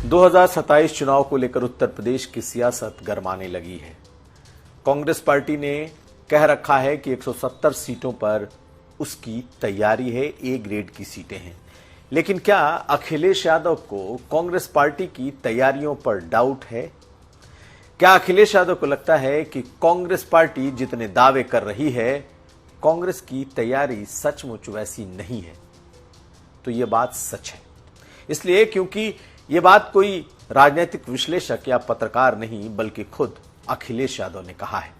2027 चुनाव को लेकर उत्तर प्रदेश की सियासत गरमाने लगी है। कांग्रेस पार्टी ने कह रखा है कि 170 सीटों पर उसकी तैयारी है, ए ग्रेड की सीटें हैं। लेकिन क्या अखिलेश यादव को कांग्रेस पार्टी की तैयारियों पर डाउट है? क्या अखिलेश यादव को लगता है कि कांग्रेस पार्टी जितने दावे कर रही है, कांग्रेस की तैयारी सचमुच वैसी नहीं है? तो यह बात सच है, इसलिए क्योंकि यह बात कोई राजनीतिक विश्लेषक या पत्रकार नहीं बल्कि खुद अखिलेश यादव ने कहा है।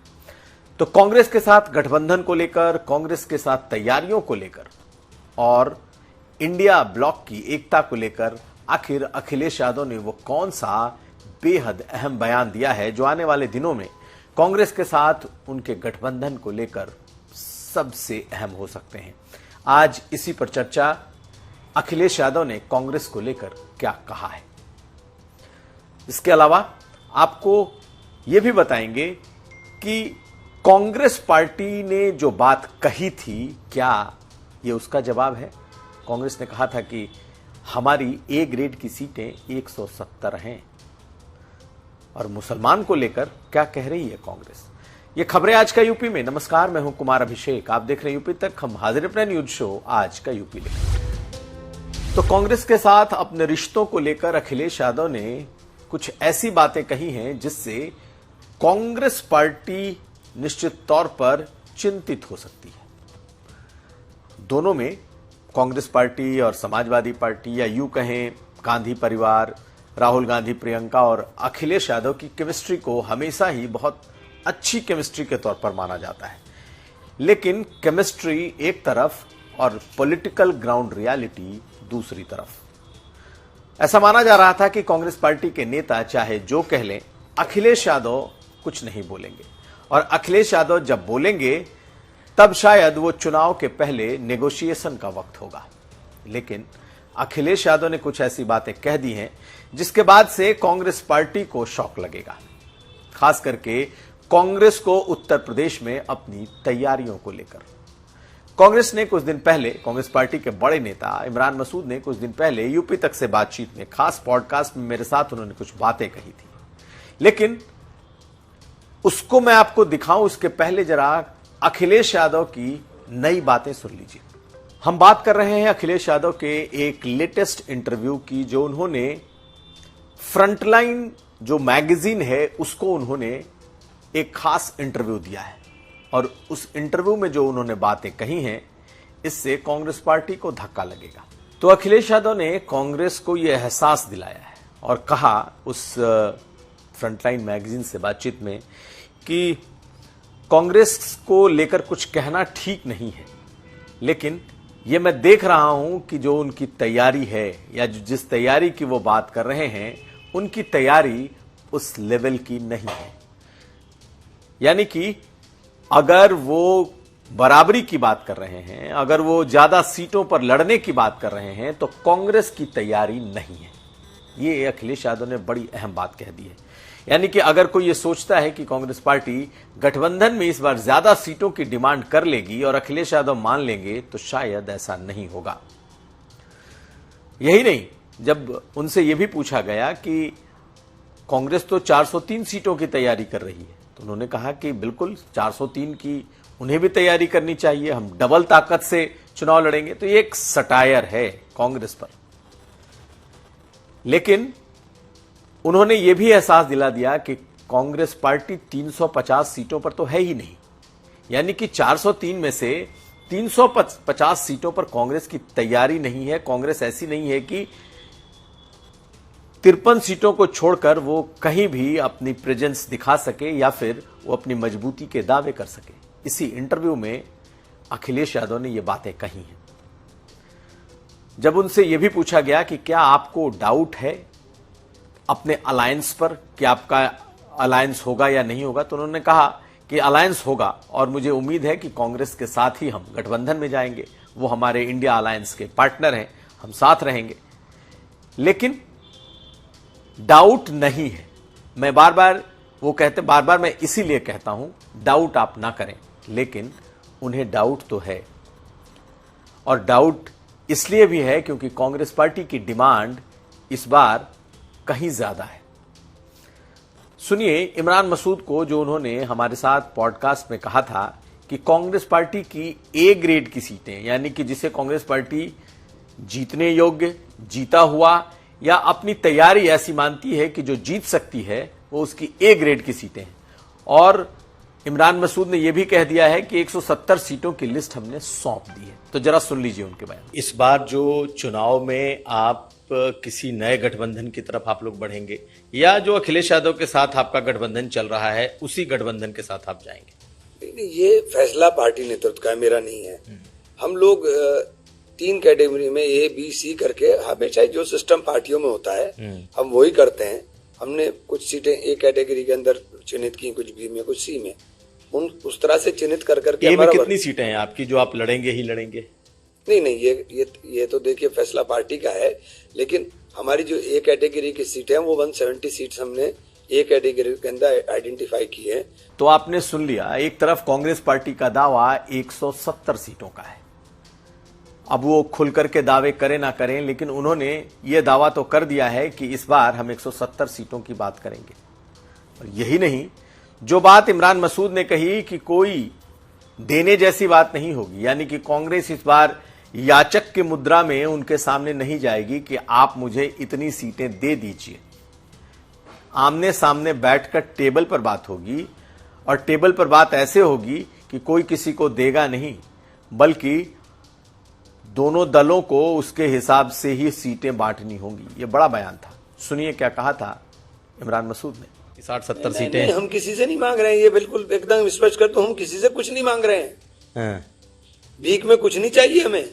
तो कांग्रेस के साथ गठबंधन को लेकर, कांग्रेस के साथ तैयारियों को लेकर और इंडिया ब्लॉक की एकता को लेकर आखिर अखिलेश यादव ने वो कौन सा बेहद अहम बयान दिया है जो आने वाले दिनों में कांग्रेस के साथ उनके गठबंधन को लेकर सबसे अहम हो सकते हैं। आज इसी पर चर्चा, अखिलेश यादव ने कांग्रेस को लेकर क्या कहा है। इसके अलावा आपको यह भी बताएंगे कि कांग्रेस पार्टी ने जो बात कही थी, क्या यह उसका जवाब है? कांग्रेस ने कहा था कि हमारी ए ग्रेड की सीटें 170 हैं। और मुसलमान को लेकर क्या कह रही है कांग्रेस? ये खबरें आज का यूपी में। नमस्कार, मैं हूं कुमार अभिषेक, आप देख रहे हैं यूपी तक। हम हाजिर अपने न्यूज शो आज का यूपी लेकर। तो कांग्रेस के साथ अपने रिश्तों को लेकर अखिलेश यादव ने कुछ ऐसी बातें कही हैं जिससे कांग्रेस पार्टी निश्चित तौर पर चिंतित हो सकती है। दोनों में, कांग्रेस पार्टी और समाजवादी पार्टी, या यूं कहें गांधी परिवार, राहुल गांधी, प्रियंका और अखिलेश यादव की केमिस्ट्री को हमेशा ही बहुत अच्छी केमिस्ट्री के तौर पर माना जाता है। लेकिन केमिस्ट्री एक तरफ और पॉलिटिकल ग्राउंड रियलिटी दूसरी तरफ। ऐसा माना जा रहा था कि कांग्रेस पार्टी के नेता चाहे जो कह लें, अखिलेश यादव कुछ नहीं बोलेंगे, और अखिलेश यादव जब बोलेंगे तब शायद वो चुनाव के पहले नेगोशिएशन का वक्त होगा। लेकिन अखिलेश यादव ने कुछ ऐसी बातें कह दी हैं जिसके बाद से कांग्रेस पार्टी को शॉक लगेगा, खास करके कांग्रेस को उत्तर प्रदेश में अपनी तैयारियों को लेकर। कांग्रेस ने कुछ दिन पहले, कांग्रेस पार्टी के बड़े नेता इमरान मसूद ने कुछ दिन पहले यूपी तक से बातचीत में, खास पॉडकास्ट में मेरे साथ उन्होंने कुछ बातें कही थी। लेकिन उसको मैं आपको दिखाऊं उसके पहले जरा अखिलेश यादव की नई बातें सुन लीजिए। हम बात कर रहे हैं अखिलेश यादव के एक लेटेस्ट इंटरव्यू की, जो उन्होंने फ्रंटलाइन जो मैगजीन है उसको उन्होंने एक खास इंटरव्यू दिया है। और उस इंटरव्यू में जो उन्होंने बातें कही हैं, इससे कांग्रेस पार्टी को धक्का लगेगा। तो अखिलेश यादव ने कांग्रेस को यह एहसास दिलाया है और कहा उस फ्रंटलाइन मैगजीन से बातचीत में कि कांग्रेस को लेकर कुछ कहना ठीक नहीं है, लेकिन यह मैं देख रहा हूं कि जो उनकी तैयारी है या जिस तैयारी की वो बात कर रहे हैं, उनकी तैयारी उस लेवल की नहीं है। यानी कि अगर वो बराबरी की बात कर रहे हैं, अगर वो ज्यादा सीटों पर लड़ने की बात कर रहे हैं, तो कांग्रेस की तैयारी नहीं है। ये अखिलेश यादव ने बड़ी अहम बात कह दी है। यानी कि अगर कोई ये सोचता है कि कांग्रेस पार्टी गठबंधन में इस बार ज्यादा सीटों की डिमांड कर लेगी और अखिलेश यादव मान लेंगे, तो शायद ऐसा नहीं होगा। यही नहीं, जब उनसे यह भी पूछा गया कि कांग्रेस तो 403 सीटों की तैयारी कर रही है, तो उन्होंने कहा कि बिल्कुल 403 की उन्हें भी तैयारी करनी चाहिए, हम डबल ताकत से चुनाव लड़ेंगे। तो ये एक सटायर है कांग्रेस पर। लेकिन उन्होंने यह भी एहसास दिला दिया कि कांग्रेस पार्टी 350 सीटों पर तो है ही नहीं। यानी कि 403 में से 350 सीटों पर कांग्रेस की तैयारी नहीं है। कांग्रेस ऐसी नहीं है कि 53 सीटों को छोड़कर वो कहीं भी अपनी प्रेजेंस दिखा सके या फिर वो अपनी मजबूती के दावे कर सके। इसी इंटरव्यू में अखिलेश यादव ने ये बातें कही हैं। जब उनसे यह भी पूछा गया कि क्या आपको डाउट है अपने अलायंस पर, कि आपका अलायंस होगा या नहीं होगा, तो उन्होंने कहा कि अलायंस होगा और मुझे उम्मीद है कि कांग्रेस के साथ ही हम गठबंधन में जाएंगे। वो हमारे इंडिया अलायंस के पार्टनर हैं, हम साथ रहेंगे। लेकिन डाउट नहीं है। मैं बार बार मैं इसीलिए कहता हूं डाउट आप ना करें, लेकिन उन्हें डाउट तो है। और डाउट इसलिए भी है क्योंकि कांग्रेस पार्टी की डिमांड इस बार कहीं ज्यादा है। सुनिए इमरान मसूद को, जो उन्होंने हमारे साथ पॉडकास्ट में कहा था कि कांग्रेस पार्टी की ए ग्रेड की सीटें, यानी कि जिसे कांग्रेस पार्टी जीतने योग्य, जीता हुआ या अपनी तैयारी ऐसी मानती है कि जो जीत सकती है, वो उसकी ए ग्रेड की सीटें हैं। और इमरान मसूद ने यह भी कह दिया है कि 170 सीटों की लिस्ट हमने सौंप दी है। तो जरा सुन लीजिए उनके बयान। इस बार जो चुनाव में आप किसी नए गठबंधन की तरफ आप लोग बढ़ेंगे, या जो अखिलेश यादव के साथ आपका गठबंधन चल रहा है उसी गठबंधन के साथ आप जाएंगे? नहीं, ये फैसला पार्टी नेतृत्व का, मेरा नहीं है। हम लोग 3 कैटेगरी में ए बी सी करके, हमेशा जो सिस्टम पार्टियों में होता है हम वही करते हैं। हमने कुछ सीटें ए कैटेगरी के अंदर चिन्हित की, कुछ बी में, कुछ सी में, उस तरह से चिन्हित कर करके। ए में कितनी सीटें हैं आपकी जो आप लड़ेंगे ही लड़ेंगे? नहीं, ये तो देखिए फैसला पार्टी का है, लेकिन हमारी जो ए कैटेगरी की सीटें हैं वो 170 सीट्स हमने ए कैटेगरी के अंदर आइडेंटिफाई की है। तो आपने सुन लिया, एक तरफ कांग्रेस पार्टी का दावा 170 सीटों का है। अब वो खुल करके दावे करें ना करें, लेकिन उन्होंने ये दावा तो कर दिया है कि इस बार हम 170 सीटों की बात करेंगे। और यही नहीं, जो बात इमरान मसूद ने कही कि कोई देने जैसी बात नहीं होगी, यानी कि कांग्रेस इस बार याचक की मुद्रा में उनके सामने नहीं जाएगी कि आप मुझे इतनी सीटें दे दीजिए। आमने सामने बैठकर टेबल पर बात होगी, और टेबल पर बात ऐसे होगी कि कोई किसी को देगा नहीं, बल्कि दोनों दलों को उसके हिसाब से ही सीटें बांटनी होंगी। ये बड़ा बयान था। सुनिए क्या कहा था इमरान मसूद ने। 60-70 सीटें हम किसी से नहीं मांग रहे हैं, ये बिल्कुल एकदम स्पष्ट कर, तो हम किसी से कुछ नहीं मांग रहे हैं। भीख में कुछ नहीं चाहिए हमें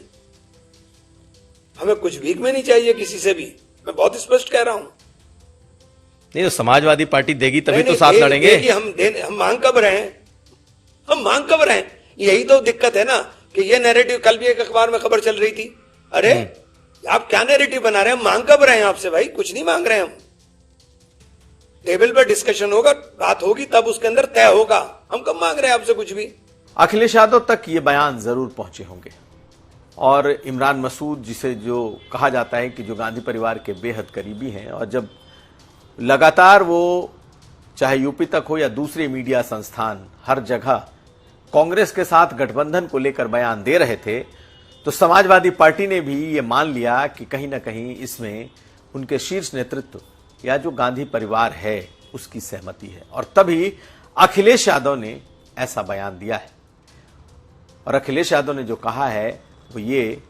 कुछ भीख में नहीं चाहिए किसी से भी, मैं बहुत स्पष्ट कह रहा हूं। नहीं तो समाजवादी पार्टी देगी तभी तो साथ लड़ेंगे। हम मांग कब रहे हैं? यही तो दिक्कत है ना कि ये नैरेटिव, कल भी एक अखबार में खबर चल रही थी, अरे आप क्या नैरेटिव बना रहे हैं? हम मांग कब रहे हैं आपसे? भाई कुछ नहीं मांग रहे हैं हम। टेबल पर डिस्कशन होगा, बात होगी, तब उसके अंदर तय होगा। हम कब मांग रहे हैं आपसे कुछ भी? अखिलेश यादव तक ये बयान जरूर पहुंचे होंगे, और इमरान मसूद, जिसे जो कहा जाता है कि जो गांधी परिवार के बेहद करीबी हैं, और जब लगातार वो चाहे यूपी तक हो या दूसरे मीडिया संस्थान हर जगह कांग्रेस के साथ गठबंधन को लेकर बयान दे रहे थे, तो समाजवादी पार्टी ने भी ये मान लिया कि कहीं ना कहीं इसमें उनके शीर्ष नेतृत्व या जो गांधी परिवार है उसकी सहमति है। और तभी अखिलेश यादव ने ऐसा बयान दिया है। और अखिलेश यादव ने जो कहा है वो ये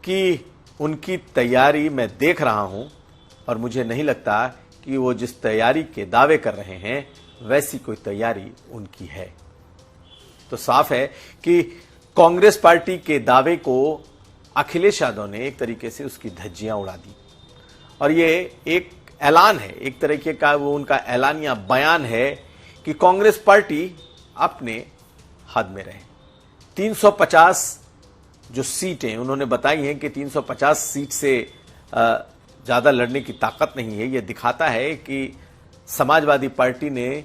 कि उनकी तैयारी मैं देख रहा हूं, और मुझे नहीं लगता कि वो जिस तैयारी के दावे कर रहे हैं वैसी कोई तैयारी उनकी है। तो साफ है कि कांग्रेस पार्टी के दावे को अखिलेश यादव ने एक तरीके से उसकी धज्जियां उड़ा दी, और ये एक ऐलान है, एक तरीके का वो उनका ऐलानिया बयान है कि कांग्रेस पार्टी अपने हद में रहे। 350 जो सीटें उन्होंने बताई हैं कि 350 सीट से ज्यादा लड़ने की ताकत नहीं है। यह दिखाता है कि समाजवादी पार्टी ने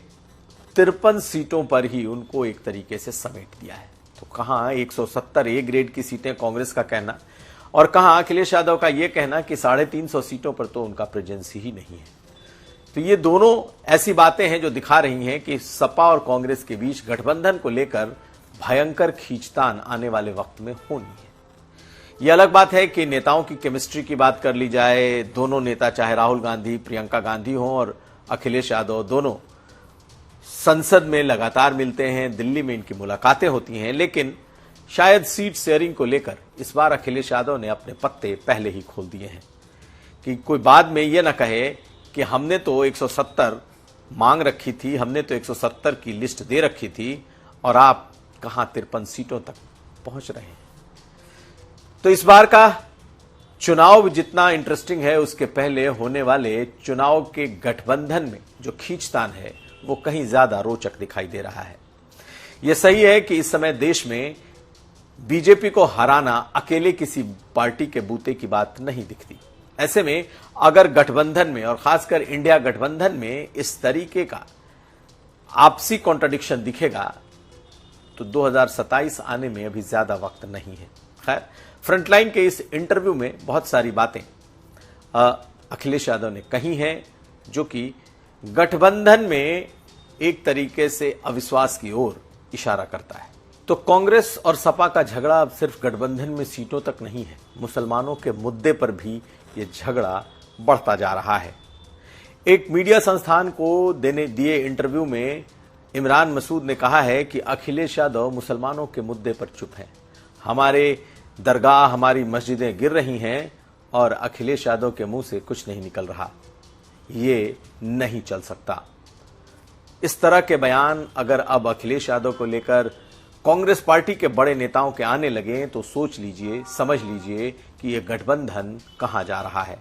53 सीटों पर ही उनको एक तरीके से समेट दिया है। तो कहां 170 ए ग्रेड की सीटें कांग्रेस का कहना, और कहां अखिलेश यादव का यह कहना कि 350 सीटों पर तो उनका प्रेजेंस ही नहीं है। तो ये दोनों ऐसी बातें हैं जो दिखा रही हैं कि सपा और कांग्रेस के बीच गठबंधन को लेकर भयंकर खींचतान आने वाले वक्त में होनी है। यह अलग बात है कि नेताओं की केमिस्ट्री की बात कर ली जाए, दोनों नेता चाहे राहुल गांधी, प्रियंका गांधी हों और अखिलेश यादव, दोनों संसद में लगातार मिलते हैं, दिल्ली में इनकी मुलाकातें होती हैं, लेकिन शायद सीट शेयरिंग को लेकर इस बार अखिलेश यादव ने अपने पत्ते पहले ही खोल दिए हैं कि कोई बाद में यह ना कहे कि हमने तो 170 मांग रखी थी, हमने तो 170 की लिस्ट दे रखी थी, और आप कहां 53 सीटों तक पहुंच रहे हैं। तो इस बार का चुनाव जितना इंटरेस्टिंग है, उसके पहले होने वाले चुनाव के गठबंधन में जो खींचतान है वो कहीं ज्यादा रोचक दिखाई दे रहा है। यह सही है कि इस समय देश में बीजेपी को हराना अकेले किसी पार्टी के बूते की बात नहीं दिखती। ऐसे में अगर गठबंधन में, और खासकर इंडिया गठबंधन में, इस तरीके का आपसी कॉन्ट्रडिक्शन दिखेगा तो 2027 आने में अभी ज्यादा वक्त नहीं है। खैर, फ्रंटलाइन के इस इंटरव्यू में बहुत सारी बातें अखिलेश यादव ने कही हैं, जो कि गठबंधन में एक तरीके से अविश्वास की ओर इशारा करता है। तो कांग्रेस और सपा का झगड़ा अब सिर्फ गठबंधन में सीटों तक नहीं है, मुसलमानों के मुद्दे पर भी यह झगड़ा बढ़ता जा रहा है। एक मीडिया संस्थान को दिए इंटरव्यू में इमरान मसूद ने कहा है कि अखिलेश यादव मुसलमानों के मुद्दे पर चुप हैं। हमारे दरगाह, हमारी मस्जिदें गिर रही हैं और अखिलेश यादव के मुंह से कुछ नहीं निकल रहा। ये नहीं चल सकता। इस तरह के बयान अगर अब अखिलेश यादव को लेकर कांग्रेस पार्टी के बड़े नेताओं के आने लगे तो सोच लीजिए, समझ लीजिए कि यह गठबंधन कहां जा रहा है।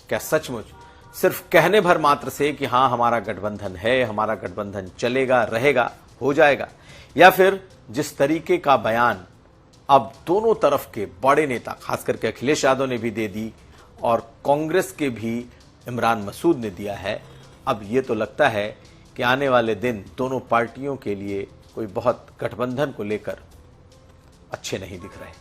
क्या सचमुच सिर्फ कहने भर मात्र से कि हां हमारा गठबंधन है, हमारा गठबंधन चलेगा, रहेगा, हो जाएगा, या फिर जिस तरीके का बयान अब दोनों तरफ के बड़े नेता, खास करके अखिलेश यादव ने भी दे दी और कांग्रेस के भी इमरान मसूद ने दिया है, अब ये तो लगता है कि आने वाले दिन दोनों पार्टियों के लिए कोई बहुत गठबंधन को लेकर अच्छे नहीं दिख रहे।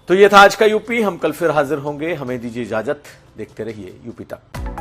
तो ये था आज का यूपी। हम कल फिर हाजिर होंगे। हमें दीजिए इजाजत। देखते रहिए यूपी तक।